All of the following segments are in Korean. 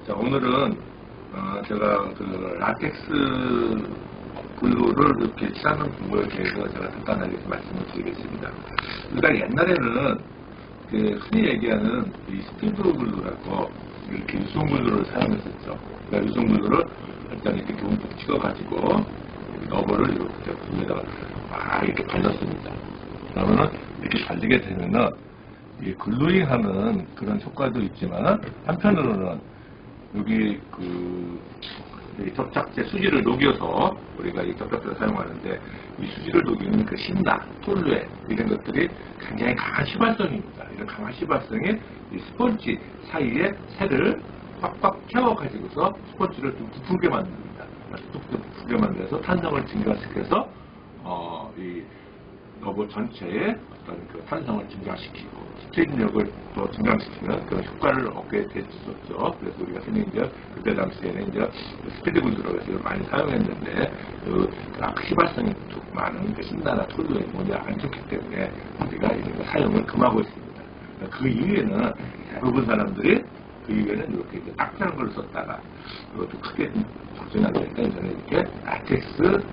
자, 오늘은 제가 그 라텍스 글루를 이렇게 칠하는 방법에 대해서 제가 간단하게 말씀을 드리겠습니다. 우리가 옛날에는 그 흔히 얘기하는 이 스피드 글루라고 이렇게 유성 글루를 사용했었죠. 그러니까 유성 글루를 일단 이렇게 듬뿍 찍어가지고 러버를 이렇게 불에다가 막 이렇게 발랐습니다. 그러면은 이렇게 발리게 되면은 이 글루잉 하는 그런 효과도 있지만 한편으로는 여기 접착제 수지를 녹여서 우리가 이 접착제를 사용하는데 이 수지를 녹이는 그 신나, 톨루에 이런 것들이 굉장히 강한 휘발성입니다. 이런 강한 휘발성이 이 스펀지 사이에 새를 꽉꽉 채워가지고서 스펀지를 좀 부풀게 만듭니다. 부풀게 만들어서 탄성을 증가시켜서 이 러버 전체에 어떤 그 탄성을 증가시키고 스트레인력을 더 증강시키는 그런 효과를 얻게 됐었죠. 그래서 우리가 흔히 이제 그때 당시에는 이제 스피드 글루라고 해서 많이 사용했는데 그 휘발성이 많은 그 신나나 톨루에 뭐냐 안 좋기 때문에 우리가 이런 사용을 금하고 있습니다. 그 이후에는 대부분 사람들이 그 이후에는 이렇게 이제 딱딱한 걸 썼다가 그것도 크게 작전이 안 되니까 저는 이렇게 라텍스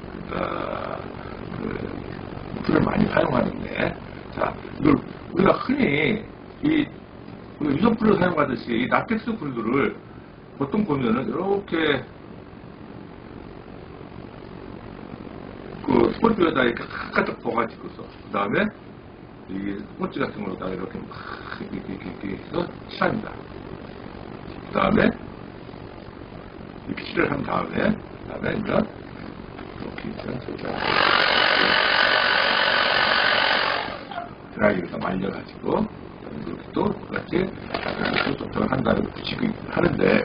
풀을 많이 사용하는데, 자, 이걸 우리가 흔히 이 유성풀을 사용하듯이 이 라텍스 글루를 보통 보면은 이렇게 그 스펀지에다 이렇게 가득 부어가지고서 그 다음에 이 스펀지 같은 거로다가 이렇게 막 이렇게 해서 칠합니다. 그 다음에 이렇게 칠을 한 다음에 이제 이렇게 해서 드라이기에서 말려가지고 이렇게 또 같이 접착을 한 다음에 붙이고 하는데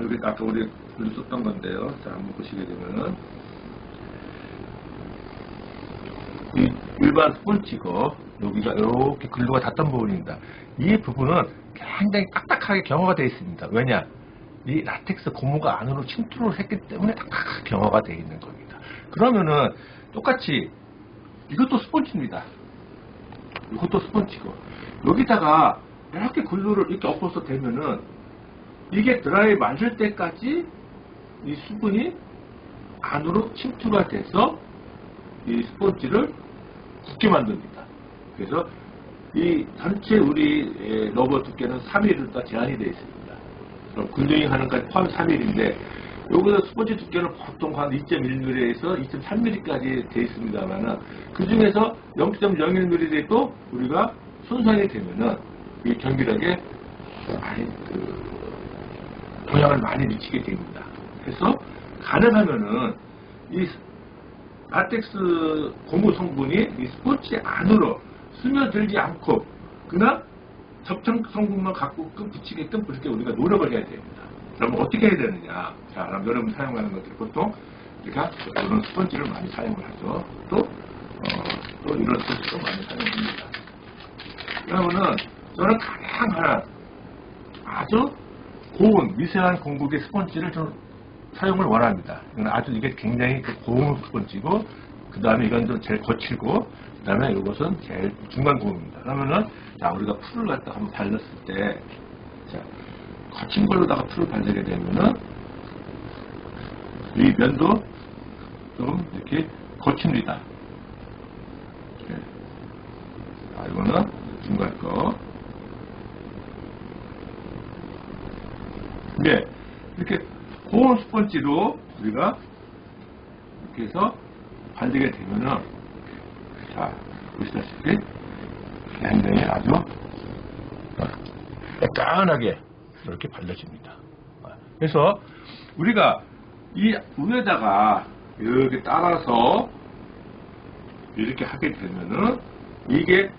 여기 아까 우리 글로 썼던 건데요. 자, 한번 보시게 되면은 이 일반 스펀지고 여기가 이렇게 글루가 닿던 부분입니다. 이 부분은 굉장히 딱딱하게 경화가 되어 있습니다. 왜냐? 이 라텍스 고무가 안으로 침투를 했기 때문에 딱딱하게 경화가 되어 있는 겁니다. 그러면은 똑같이 이것도 스펀지입니다. 이것도 스펀지고 여기다가 이렇게 글루를 이렇게 엎어서 대면은 이게 드라이 말릴 때까지 이 수분이 안으로 침투가 돼서 이 스펀지를 굳게 만듭니다. 그래서 이 전체 우리 러버 두께는 3mm가 제한이 되어 있습니다. 그럼 글루잉 하는 것까지 포함 3mm인데 여기서 스펀지 두께는 보통 한 2.1mm에서 2.3mm까지 되어 있습니다만은 그 중에서 0.01mm도 우리가 손상이 되면은 이 경비력에 많이 영향을 많이 미치게 됩니다. 그래서 가능하면은 이 라텍스 고무 성분이 이 스펀지 안으로 스며들지 않고 그냥 접착 성분만 갖고 붙이게끔 그렇게 우리가 노력을 해야 됩니다. 그러면 어떻게 해야 되느냐? 자, 그럼 여러분 사용하는 것들 보통 우리가 이런 스펀지를 많이 사용을 하죠. 또 이런 스펀지도 많이 사용합니다. 그러면은 저는 가장 하나 아주 고운 미세한 공급의 스펀지를 좀 사용을 원합니다. 아주 이게 굉장히 고운 스펀지고 그 다음에 이건 좀 제일 거칠고 그 다음에 이것은 제일 중간 고음입니다. 그러면은 자, 우리가 풀을 갖다 한번 발랐을 때 자, 거친 걸로다가 풀을 바르게 되면은 이 면도 좀 이렇게 거칩니다. 네. 자, 이거는 중간 거. 네. 이렇게 고운 스펀지로 우리가 이렇게 해서 바르게 되면은 자, 보시다시피 굉장히 아주 약간하게 이렇게 발라집니다. 그래서 우리가 이 위에다가 이렇게 따라서 이렇게 하게 되면은 이게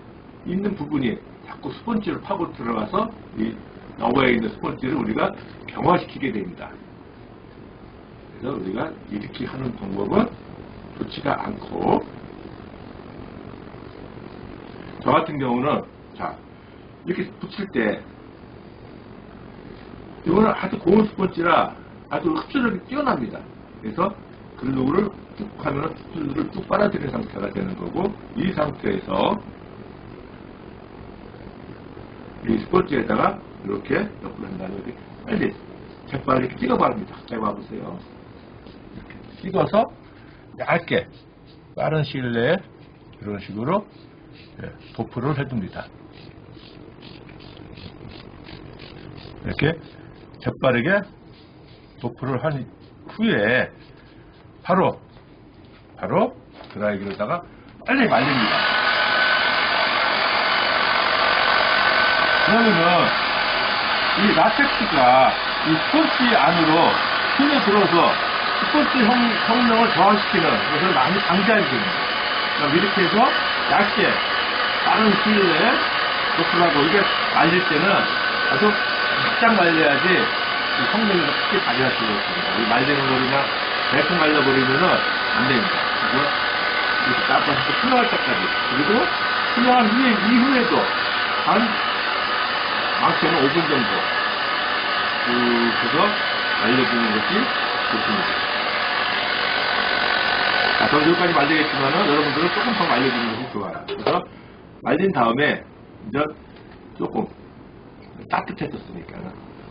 있는 부분이 자꾸 스펀지를 파고 들어가서 이 러버에 있는 스펀지를 우리가 경화시키게 됩니다. 그래서 우리가 이렇게 하는 방법은 좋지가 않고 저 같은 경우는 자 이렇게 붙일 때 이거는 아주 고운 스펀지라 아주 흡수력이 뛰어납니다. 그래서 글루를 쭉 하면 글루를 쭉 빨아들이는 상태가 되는 거고 이 상태에서 이 스펀지에다가 이렇게 옆으로 한 다음에 이렇게 빨리 잭바를 이렇게 찍어 바릅니다. 잘 봐보세요. 이렇게 찍어서 얇게 빠른 시일 내에 이런 식으로 도프를 해줍니다. 이렇게 재빠르게 도프를 한 후에 바로 드라이기로다가 빨리 말립니다. 그러면은 이 라텍스가 이 스펀지 안으로 스며들어서 스펀지 성능을 저하시키는 것을 많이 방지하게 됩니다. 그럼 이렇게 해서 얇게 빠른 시일 내에 도프를 하고, 이게 말릴 때는 아주 바짝 말려야지 성능을 크게 발휘할 수가 있습니다. 이 말리는 거 그냥 대충 말려버리면은 안 됩니다. 그래서 이렇게 따뜻해서 투명할 때까지, 그리고 투명한 이후에도 한 많게는 5분 정도 그래서 말려주는 것이 좋습니다. 자, 저는 여기까지 말리겠지만은 여러분들은 조금 더 말려주는 것이 좋아요. 그래서 말린 다음에 이제 조금 따뜻해졌으니까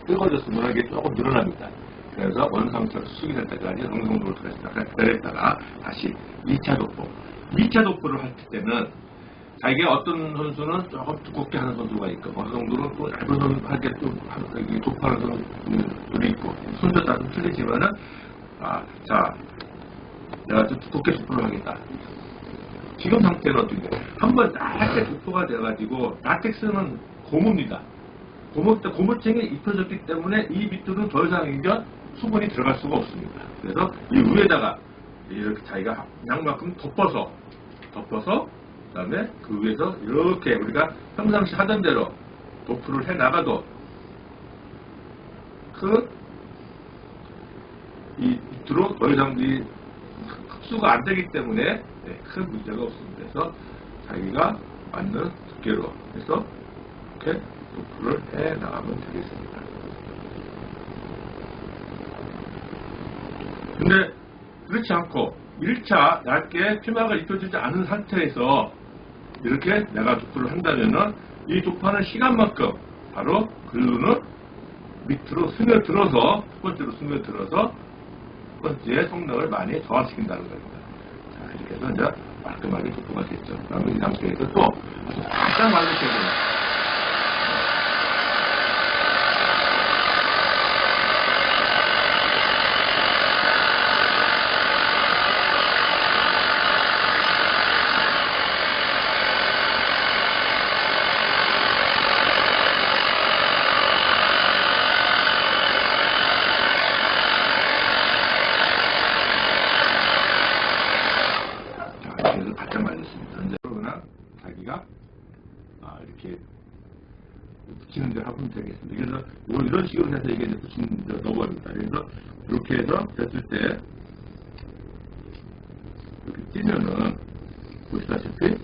뜨거워졌으면 이게 조금 늘어납니다. 그래서 어느 상태로 수축이 될 때까지 어느 정도로 기다렸다가 다시 2차 도포. 2차 도포를 할 때는 이게 어떤 선수는 조금 두껍게 하는 선수가 있고, 어느 정도는 또 얇은 선수하게 좀 도포하는 선수도 있고, 순서 따라 좀 틀리지만은, 자, 내가 좀 두껍게 도포를 하겠다. 지금 상태는 어떻게 돼? 한번 얇게 도포가 돼가지고, 라텍스는 고무입니다. 고무층이 입혀졌기 때문에 이 밑으로는 더 이상 이제 수분이 들어갈 수가 없습니다. 그래서 이 위에다가 이렇게 자기가 양만큼 덮어서 그 다음에 그 위에서 이렇게 우리가 평상시 하던 대로 도프를 해 나가도 이 밑으로 더 이상 이 흡수가 안 되기 때문에 큰 문제가 없습니다. 그래서 자기가 맞는 두께로 해서 이렇게 도프를 해 나가면 되겠습니다. 근데 그렇지 않고 1차 얇게 피막을 입혀주지 않은 상태에서 이렇게 내가 도프를 한다면은 이 도프하는 시간만큼 바로 글루는 밑으로 스며들어서 스펀지로 스며들어서 스펀지의 성능을 많이 저하시킨다는 겁니다. 자, 이렇게 해서 이제 깔끔하게 도프가 됐죠. 그러면 이 상태에서 또 아주 살짝 말리셔야 됩니다. 그래서 바짝 말렸습니다. 이제 그러나 자기가 이렇게 붙이는 대로 하면 되겠습니다. 그래서 이런 식으로 해서 이게 붙이는 데 넣어버립니다. 그래서 이렇게 해서 됐을 때 이렇게 찌면은 보시다시피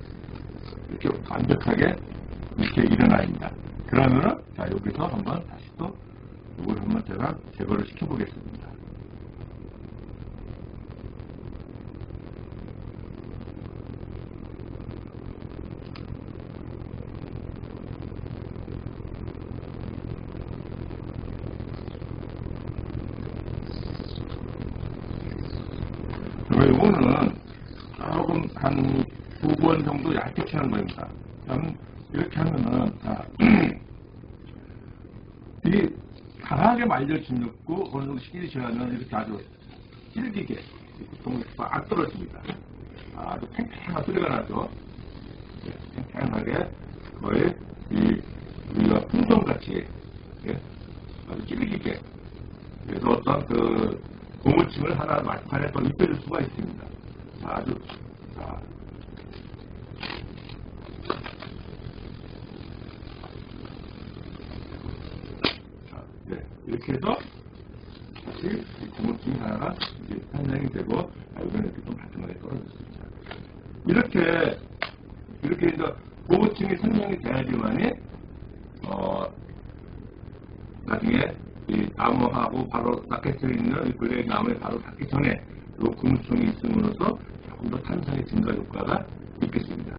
이렇게 완벽하게 이렇게 일어납니다. 그러면은 자, 여기서 한번 다시 또 이걸 한번 제가 제거를 시켜보겠습니다. 이거는 조금 한 2번 정도 얇게 치는 겁니다. 이렇게 하면은, 이 강하게 말려지고 어느 정도 시간이 지나면 이렇게 아주 질기게 보통은 막 떨어집니다. 아주 팽팽한 소리가 나죠. 팽팽하게 거의 우리가 풍선같이 아주 질기게. 그래서 어떤 고무침을 하나 마찬가지에 더 입혀줄 수가 있습니다. 아주 이렇게 해서 다시 고무침이 하나가 이제 탄생이 되고 이건 이렇게 좀 깔끔하게 떨어졌습니다. 이렇게 이제 고무침이 생성이 돼야지만이 나중에 이 나무하고 바로 닦여 있는 이 블레이드 나무에 바로 닿기 전에 이 고무층이 있음으로써 조금 더 탄성의 증가 효과가 있겠습니다.